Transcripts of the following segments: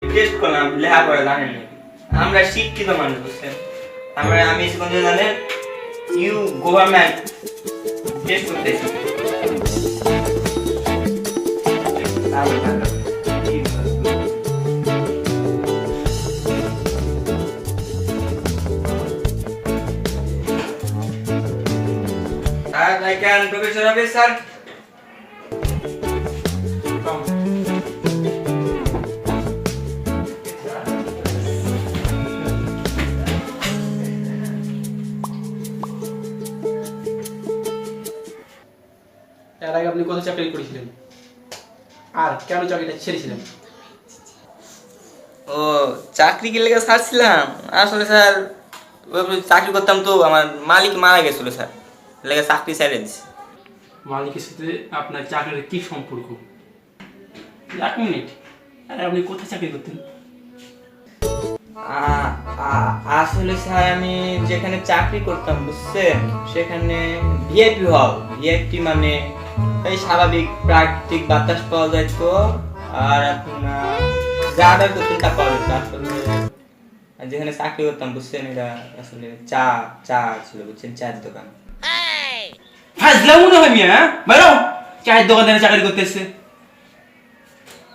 Test করলাম লেখাপড়া জানেন নাকি আমরা শিক্ষিত মানুষ বুঝছেন আমি কোন জানেন ইউ গভর্নমেন্ট টেস্ট করতেছি sir I can professor office sir এর আগে আপনি কত চাকরি করেছিলেন আর কেন চাকরিটা ছেড়েছিলেন? ও চাকরি কি লেগে ছাড়ছিলাম আসলে স্যার চাকরি করতাম তো আমার মালিক মারা গেছিল স্যার লেগে চাকরি ছেড়ে দিছি মালিকের সাথে আপনার চাকরির কি সম্পর্ক? এক মিনিট, আর আপনি কোথায় চাকরি করতেন? আসলে স্যার আমি যেখানে চাকরি করতাম বুঝছেন সেখানে ভিআইপি হল ভিআইপি মানে এই স্বাভাবিক প্রাকৃতিক বাতাস পাওয়া যায় তো আর আপনার যা অর্ডার করতেন তা পাওয়া যেত আসলে যেখানে চাকরি করতাম বুঝছেন এটা আসলে চা চা ছিল বুঝছেন চায়ের দোকান ফাজলাম মনে হয় মিয়া, বেরো। চায়ের দোকানে চাকরি করতেছে?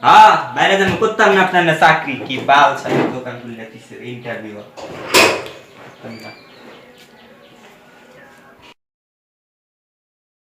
হ্যাঁ বাইরে যেন করতাম না আপনার না চাকরি কি বাল চায়ের দোকান খুলে দিচ্ছে ইন্টারভিউ